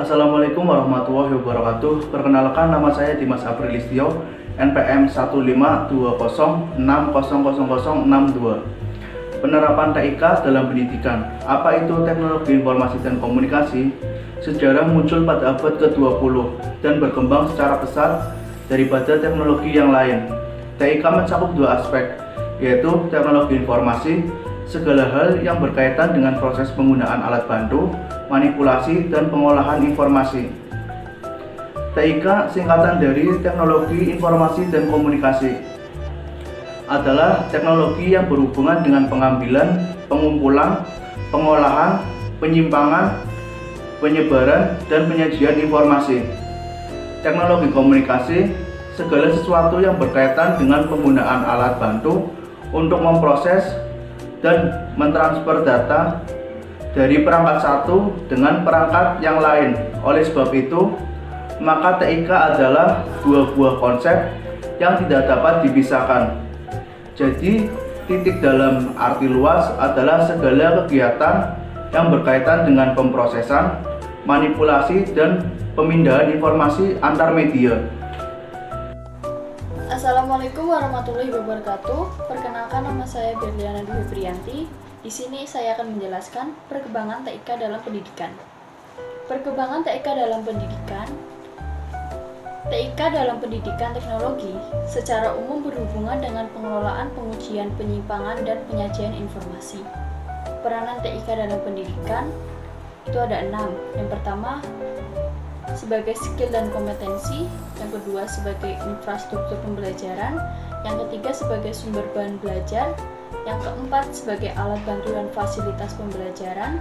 Assalamualaikum warahmatullahi wabarakatuh. Perkenalkan, nama saya Dimas Aprilistio, NPM 15206000062. Penerapan TIK dalam pendidikan. Apa itu teknologi informasi dan komunikasi? Sejarah muncul pada abad ke-20 dan berkembang secara pesat daripada teknologi yang lain. TIK mencakup dua aspek, yaitu teknologi informasi, segala hal yang berkaitan dengan proses penggunaan alat bantu, manipulasi, dan pengolahan informasi. TIK singkatan dari Teknologi Informasi dan Komunikasi adalah teknologi yang berhubungan dengan pengambilan, pengumpulan, pengolahan, penyimpangan, penyebaran, dan penyajian informasi. Teknologi komunikasi, segala sesuatu yang berkaitan dengan penggunaan alat bantu untuk memproses dan mentransfer data dari perangkat satu dengan perangkat yang lain. Oleh sebab itu, maka TIK adalah dua buah konsep yang tidak dapat dipisahkan. Jadi, titik dalam arti luas adalah segala kegiatan yang berkaitan dengan pemrosesan, manipulasi, dan pemindahan informasi antar media. Assalamualaikum warahmatullahi wabarakatuh. Perkenalkan, nama saya Berliana Dwi Priyanti. Di sini saya akan menjelaskan perkembangan TIK dalam pendidikan. Perkembangan TIK dalam pendidikan. TIK dalam pendidikan teknologi secara umum berhubungan dengan pengelolaan, pengujian, penyimpangan, dan penyajian informasi. Peranan TIK dalam pendidikan itu ada 6. Yang pertama, sebagai skill dan kompetensi, yang kedua sebagai infrastruktur pembelajaran, yang ketiga sebagai sumber bahan belajar, yang keempat sebagai alat bantu dan fasilitas pembelajaran,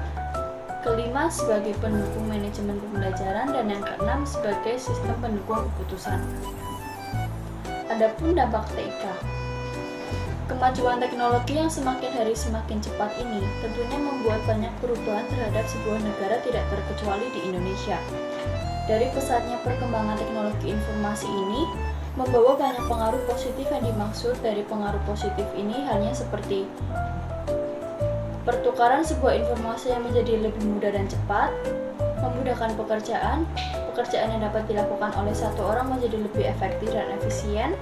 kelima sebagai pendukung manajemen pembelajaran, dan yang keenam sebagai sistem pendukung keputusan. Adapun dampak TIK. Kemajuan teknologi yang semakin hari semakin cepat ini tentunya membuat banyak perubahan terhadap sebuah negara, tidak terkecuali di Indonesia. Dari pesatnya perkembangan teknologi informasi ini membawa banyak pengaruh positif. Yang dimaksud dari pengaruh positif ini halnya seperti pertukaran sebuah informasi yang menjadi lebih mudah dan cepat, memudahkan pekerjaan yang dapat dilakukan oleh satu orang menjadi lebih efektif dan efisien.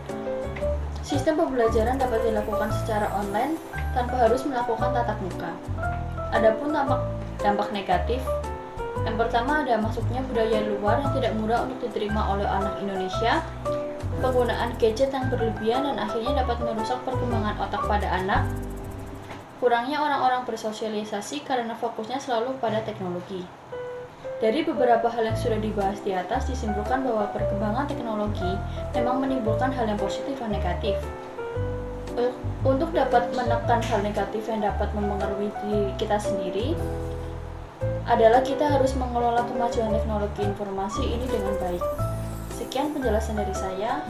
Sistem pembelajaran dapat dilakukan secara online tanpa harus melakukan tatap muka. Adapun dampak negatif, yang pertama ada masuknya budaya luar yang tidak mudah untuk diterima oleh anak Indonesia, penggunaan gadget yang berlebihan dan akhirnya dapat merusak perkembangan otak pada anak, kurangnya orang-orang bersosialisasi karena fokusnya selalu pada teknologi. Dari beberapa hal yang sudah dibahas di atas, disimpulkan bahwa perkembangan teknologi memang menimbulkan hal yang positif dan negatif. Untuk dapat menekan hal negatif yang dapat mempengaruhi diri kita sendiri, adalah kita harus mengelola kemajuan teknologi informasi ini dengan baik. Sekian penjelasan dari saya.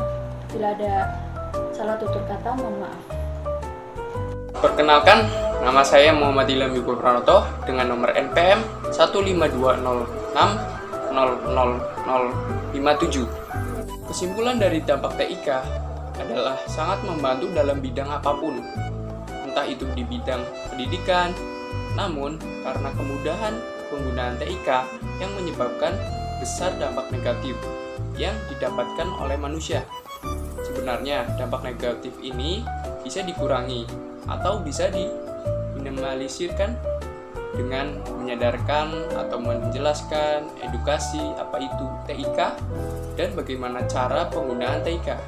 Bila ada salah tutur kata, mohon maaf. Perkenalkan, nama saya Muhammad Ilham Yugo Pranoto dengan nomor NPM 15206000057. Kesimpulan dari dampak TIK adalah sangat membantu dalam bidang apapun, entah itu di bidang pendidikan, namun karena kemudahan penggunaan TIK yang menyebabkan besar dampak negatif yang didapatkan oleh manusia. Sebenarnya dampak negatif ini bisa dikurangi atau bisa diminimalisirkan dengan menyadarkan atau menjelaskan edukasi apa itu TIK dan bagaimana cara penggunaan TIK.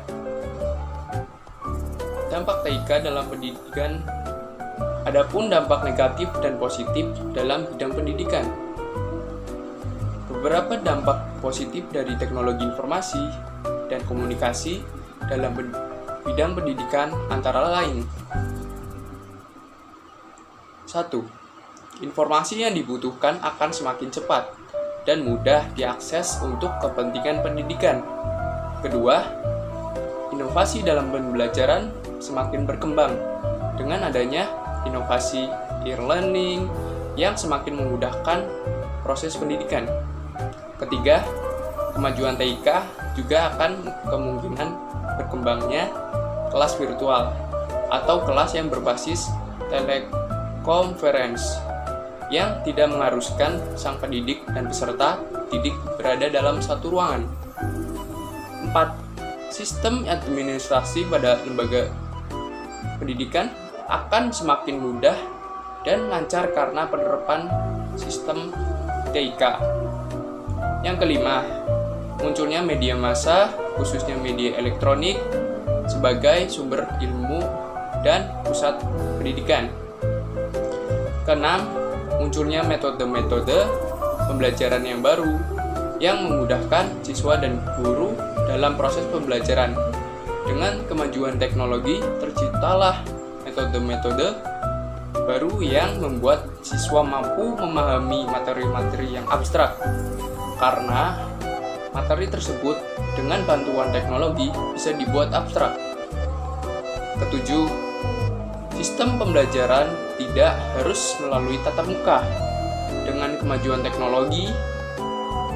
Dampak TIK dalam pendidikan. Adapun dampak negatif dan positif dalam bidang pendidikan. Beberapa dampak positif dari teknologi informasi dan komunikasi dalam bidang pendidikan antara lain. 1. Informasi yang dibutuhkan akan semakin cepat dan mudah diakses untuk kepentingan pendidikan. Kedua, inovasi dalam pembelajaran semakin berkembang dengan adanya inovasi e-learning yang semakin memudahkan proses pendidikan. Ketiga, kemajuan TIK juga akan kemungkinan berkembangnya kelas virtual atau kelas yang berbasis telekonferensi yang tidak mengharuskan sang pendidik dan peserta didik berada dalam satu ruangan. 4. Sistem administrasi pada lembaga pendidikan akan semakin mudah dan lancar karena penerapan sistem TIK. Yang kelima, munculnya media massa, khususnya media elektronik, sebagai sumber ilmu dan pusat pendidikan. Keenam, munculnya metode-metode pembelajaran yang baru yang memudahkan siswa dan guru dalam proses pembelajaran. Dengan kemajuan teknologi, terciptalah metode-metode baru yang membuat siswa mampu memahami materi-materi yang abstrak. Karena materi tersebut dengan bantuan teknologi bisa dibuat abstrak. Ketujuh, sistem pembelajaran tidak harus melalui tatap muka. Dengan kemajuan teknologi,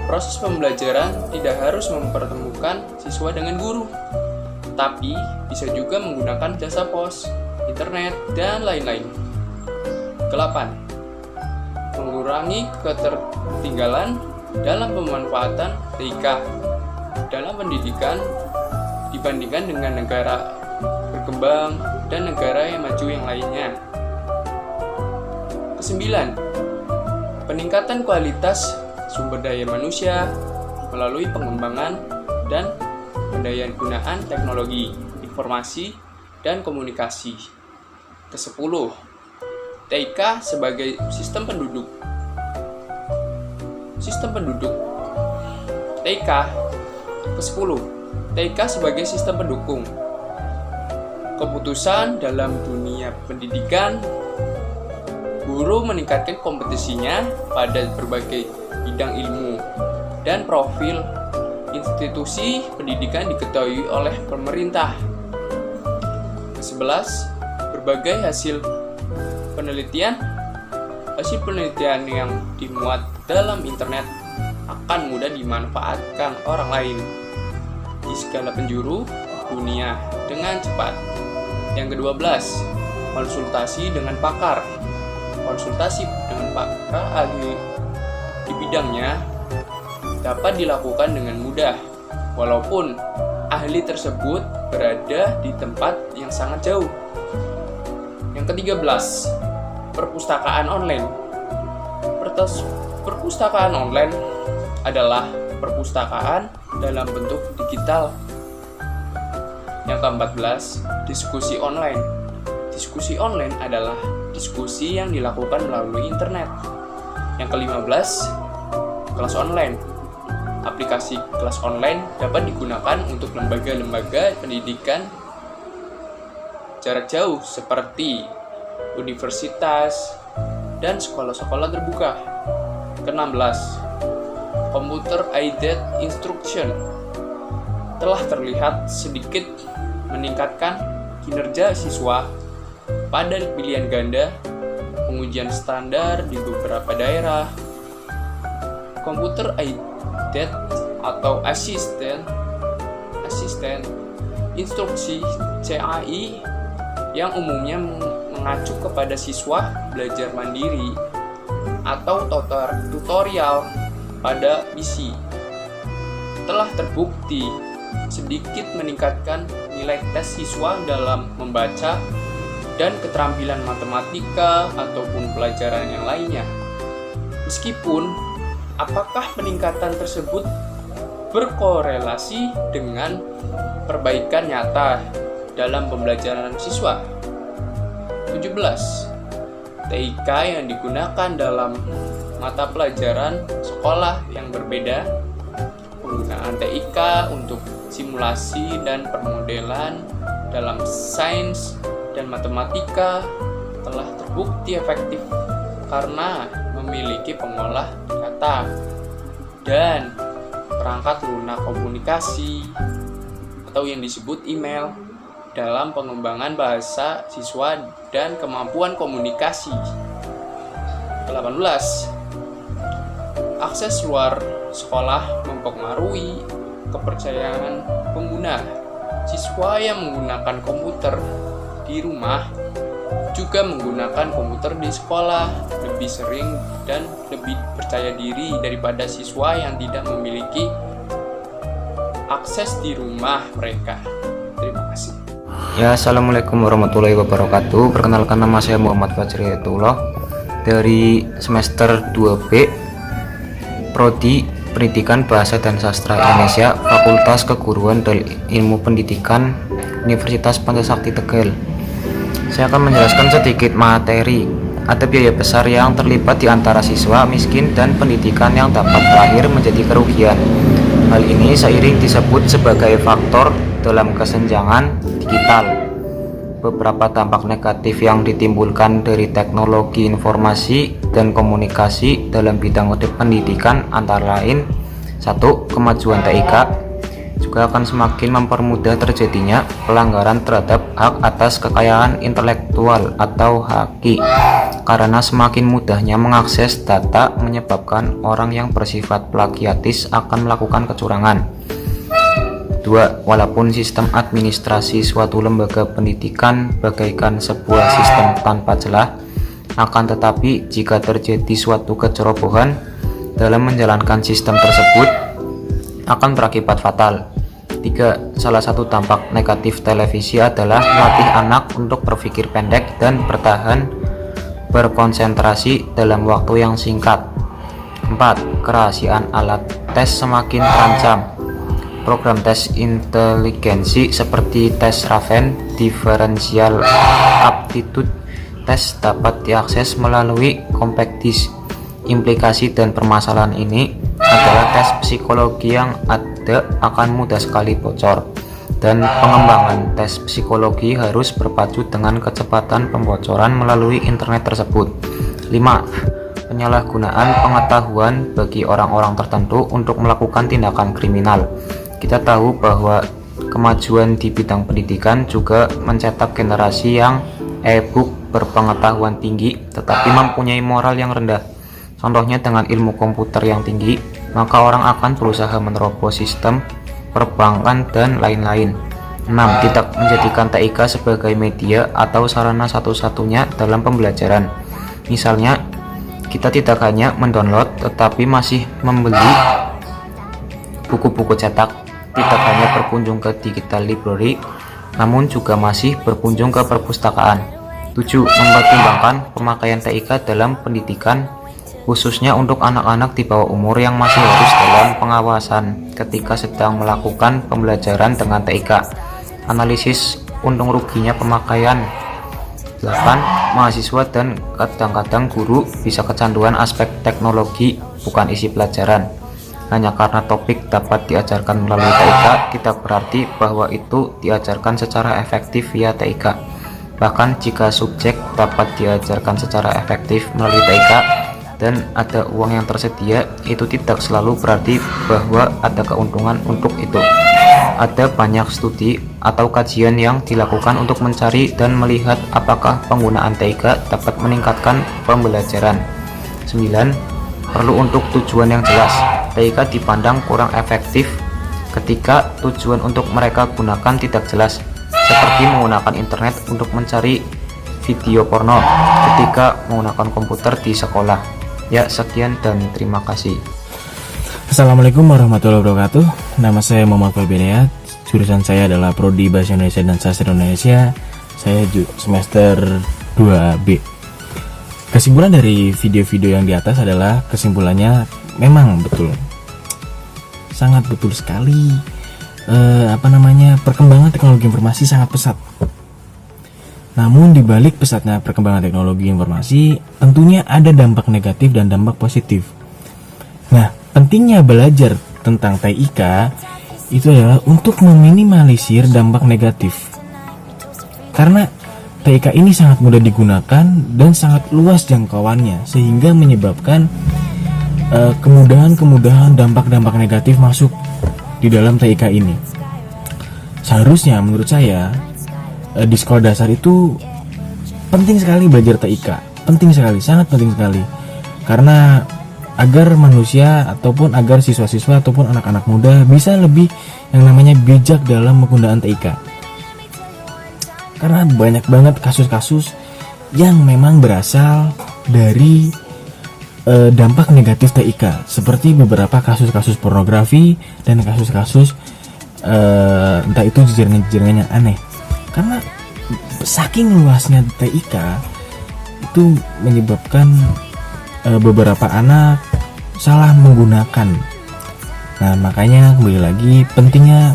proses pembelajaran tidak harus mempertemukan siswa dengan guru, tapi bisa juga menggunakan jasa pos, internet, dan lain-lain. Ke-8, mengurangi ketertinggalan dalam pemanfaatan TIK dalam pendidikan dibandingkan dengan negara berkembang dan negara yang maju yang lainnya. Kesembilan, peningkatan kualitas sumber daya manusia melalui pengembangan dan pendayagunaan teknologi, informasi, dan komunikasi. Ke-10, TIK sebagai sistem penduduk. Sistem penduduk TIK. Ke-10, TIK sebagai sistem pendukung. Keputusan dalam dunia pendidikan, guru meningkatkan kompetisinya pada berbagai bidang ilmu dan profil institusi pendidikan diketahui oleh pemerintah. Ke-11, berbagai hasil penelitian yang dimuat dalam internet akan mudah dimanfaatkan orang lain di segala penjuru dunia dengan cepat. Yang ke-12, konsultasi dengan pakar. Konsultasi dengan pakar ahli di bidangnya dapat dilakukan dengan mudah, walaupun ahli tersebut berada di tempat yang sangat jauh. Yang ke-13, perpustakaan online. Perpustakaan online adalah perpustakaan dalam bentuk digital. Yang ke-14, diskusi online. Diskusi online adalah diskusi yang dilakukan melalui internet. Yang ke-15, kelas online. Aplikasi kelas online dapat digunakan untuk lembaga-lembaga pendidikan jarak jauh seperti universitas dan sekolah-sekolah terbuka. Ke-16, computer aided instruction telah terlihat sedikit meningkatkan kinerja siswa pada pilihan ganda, pengujian standar di beberapa daerah. Computer aided atau asisten instruksi CAI yang umumnya mengacu kepada siswa belajar mandiri atau tutorial pada PC telah terbukti sedikit meningkatkan nilai tes siswa dalam membaca dan keterampilan matematika ataupun pelajaran yang lainnya. Meskipun apakah peningkatan tersebut berkorelasi dengan perbaikan nyata dalam pembelajaran siswa? 17. TIK yang digunakan dalam mata pelajaran sekolah yang berbeda. Penggunaan TIK untuk simulasi dan permodelan dalam sains dan matematika telah terbukti efektif karena memiliki pengolah data dan perangkat lunak komunikasi atau yang disebut email dalam pengembangan bahasa siswa dan kemampuan komunikasi. 18. Akses luar sekolah mempengaruhi kepercayaan pengguna. Siswa yang menggunakan komputer di rumah juga menggunakan komputer di sekolah lebih sering dan lebih percaya diri daripada siswa yang tidak memiliki akses di rumah mereka. Terima kasih. Ya, assalamualaikum warahmatullahi wabarakatuh. Perkenalkan, nama saya Muhammad Fajriyatullah dari semester 2B Prodi Pendidikan Bahasa dan Sastra Indonesia, Fakultas Keguruan dan Ilmu Pendidikan, Universitas Pancasakti Tegal. Saya akan menjelaskan sedikit materi. Ada biaya besar yang terlibat di antara siswa miskin dan pendidikan yang dapat berakhir menjadi kerugian. Hal ini seiring disebut sebagai faktor dalam kesenjangan digital. Beberapa dampak negatif yang ditimbulkan dari teknologi informasi dan komunikasi dalam bidang pendidikan antara lain: 1. Kemajuan TIK juga akan semakin mempermudah terjadinya pelanggaran terhadap hak atas kekayaan intelektual atau HAKI, karena semakin mudahnya mengakses data menyebabkan orang yang bersifat plagiatis akan melakukan kecurangan. 2. Walaupun sistem administrasi suatu lembaga pendidikan bagaikan sebuah sistem tanpa celah, akan tetapi jika terjadi suatu kecerobohan dalam menjalankan sistem tersebut akan berakibat fatal. 3. Salah satu dampak negatif televisi adalah melatih anak untuk berpikir pendek dan berkonsentrasi dalam waktu yang singkat. 4. Kerahasiaan alat tes semakin terancam. Program tes inteligensi seperti tes Raven, Differential Aptitude Test dapat diakses melalui compact disk. Implikasi dan permasalahan ini adalah tes psikologi yang ada akan mudah sekali bocor, dan pengembangan tes psikologi harus berpacu dengan kecepatan pembocoran melalui internet tersebut. 5. Penyalahgunaan pengetahuan bagi orang-orang tertentu untuk melakukan tindakan kriminal. Kita tahu bahwa kemajuan di bidang pendidikan juga mencetak generasi yang e-book berpengetahuan tinggi tetapi mempunyai moral yang rendah. Contohnya dengan ilmu komputer yang tinggi, maka orang akan berusaha menerobos sistem perbankan dan lain-lain. 6. Tidak menjadikan TIK sebagai media atau sarana satu-satunya dalam pembelajaran. Misalnya, kita tidak hanya mendownload tetapi masih membeli buku-buku cetak, tidak hanya berkunjung ke digital library, namun juga masih berkunjung ke perpustakaan. 7. Mempertimbangkan pemakaian TIK dalam pendidikan, khususnya untuk anak-anak di bawah umur yang masih harus dalam pengawasan ketika sedang melakukan pembelajaran dengan TIK. Analisis untung ruginya pemakaian. 8. Mahasiswa dan kadang-kadang guru bisa kecanduan aspek teknologi, bukan isi pelajaran. Hanya karena topik dapat diajarkan melalui TIK tidak berarti bahwa itu diajarkan secara efektif via TIK. Bahkan jika subjek dapat diajarkan secara efektif melalui TIK dan ada uang yang tersedia, itu tidak selalu berarti bahwa ada keuntungan untuk itu. Ada banyak studi atau kajian yang dilakukan untuk mencari dan melihat apakah penggunaan TIK dapat meningkatkan pembelajaran. 9. Perlu untuk tujuan yang jelas. TIK dipandang kurang efektif ketika tujuan untuk mereka gunakan tidak jelas, seperti menggunakan internet untuk mencari video porno ketika menggunakan komputer di sekolah. Ya, sekian dan terima kasih. Assalamualaikum warahmatullahi wabarakatuh. Nama saya Muhammad Fajriyatullah. Jurusan saya adalah Prodi Bahasa Indonesia dan Sastra Indonesia. Saya semester 2B. Kesimpulan dari video-video yang di atas adalah kesimpulannya memang betul, sangat betul sekali. Perkembangan teknologi informasi sangat pesat. Namun dibalik pesatnya perkembangan teknologi informasi, tentunya ada dampak negatif dan dampak positif. Nah, pentingnya belajar tentang TIK itu adalah untuk meminimalisir dampak negatif. Karena TIK ini sangat mudah digunakan dan sangat luas jangkauannya, sehingga menyebabkan kemudahan dampak-dampak negatif masuk di dalam TIK ini. Seharusnya menurut saya di sekolah dasar itu penting sekali belajar TIK, penting sekali, sangat penting sekali, karena agar manusia ataupun agar siswa-siswa ataupun anak-anak muda bisa lebih yang namanya bijak dalam penggunaan TIK. Karena banyak banget kasus-kasus yang memang berasal dari dampak negatif TIK seperti beberapa kasus-kasus pornografi dan kasus-kasus entah itu jejaringan-jejaringan yang aneh. Karena saking luasnya TIK itu menyebabkan beberapa anak salah menggunakan. Nah, makanya kembali lagi pentingnya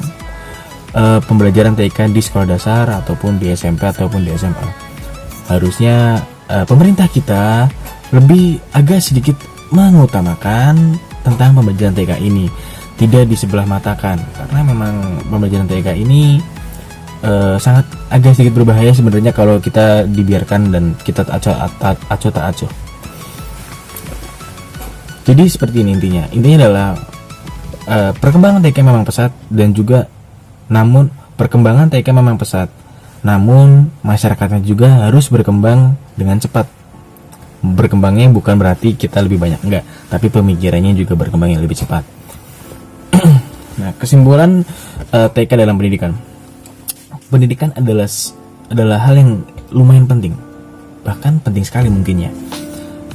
pembelajaran TIK di sekolah dasar ataupun di SMP ataupun di SMA. Harusnya pemerintah kita lebih agak sedikit mengutamakan tentang pembelajaran TIK ini, tidak di sebelah matakan, karena memang pembelajaran TIK ini sangat agak sedikit berbahaya sebenarnya kalau kita dibiarkan dan kita acuh tak acuh. Jadi seperti ini intinya adalah perkembangan TIK memang pesat dan juga namun perkembangan TIK memang pesat, namun masyarakatnya juga harus berkembang dengan cepat. Berkembangnya bukan berarti kita lebih banyak, enggak, tapi pemikirannya juga berkembangnya lebih cepat. Nah, kesimpulan TIK dalam pendidikan. Pendidikan adalah hal yang lumayan penting, bahkan penting sekali mungkinnya.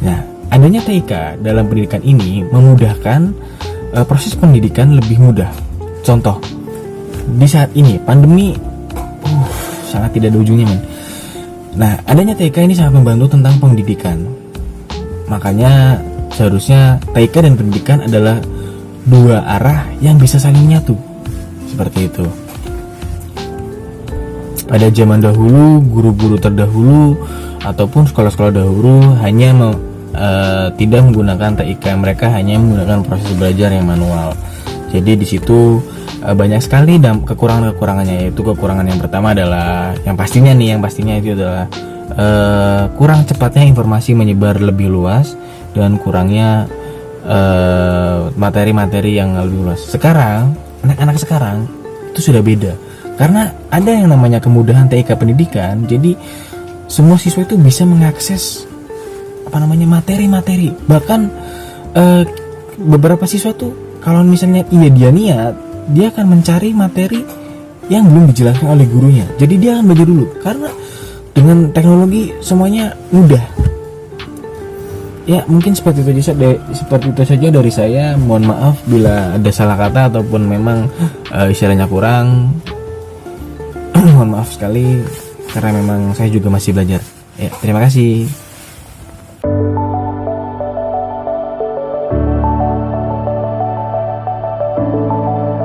Nah, adanya TIK dalam pendidikan ini memudahkan proses pendidikan lebih mudah. Contoh, di saat ini pandemi sangat tidak ada ujungnya, men. Nah, adanya TIK ini sangat membantu tentang pendidikan. Makanya seharusnya TIK dan pendidikan adalah dua arah yang bisa saling menyatu. Seperti itu. Pada zaman dahulu, guru-guru terdahulu ataupun sekolah-sekolah dahulu hanya tidak menggunakan TIK, mereka hanya menggunakan proses belajar yang manual. Jadi di situ banyak sekali kekurangan-kekurangannya, yaitu kekurangan yang pertama adalah yang pastinya itu adalah kurang cepatnya informasi menyebar lebih luas dan kurangnya materi-materi yang lebih luas. Sekarang anak-anak sekarang itu sudah beda, karena ada yang namanya kemudahan TIK pendidikan. Jadi semua siswa itu bisa mengakses materi-materi. Bahkan beberapa siswa tuh kalau misalnya dia niat, dia akan mencari materi yang belum dijelaskan oleh gurunya. Jadi dia akan belajar dulu, karena dengan teknologi semuanya mudah. Ya, mungkin seperti itu saja dari saya. Mohon maaf bila ada salah kata ataupun memang istilahnya kurang. Mohon maaf sekali, karena memang saya juga masih belajar. Ya, terima kasih.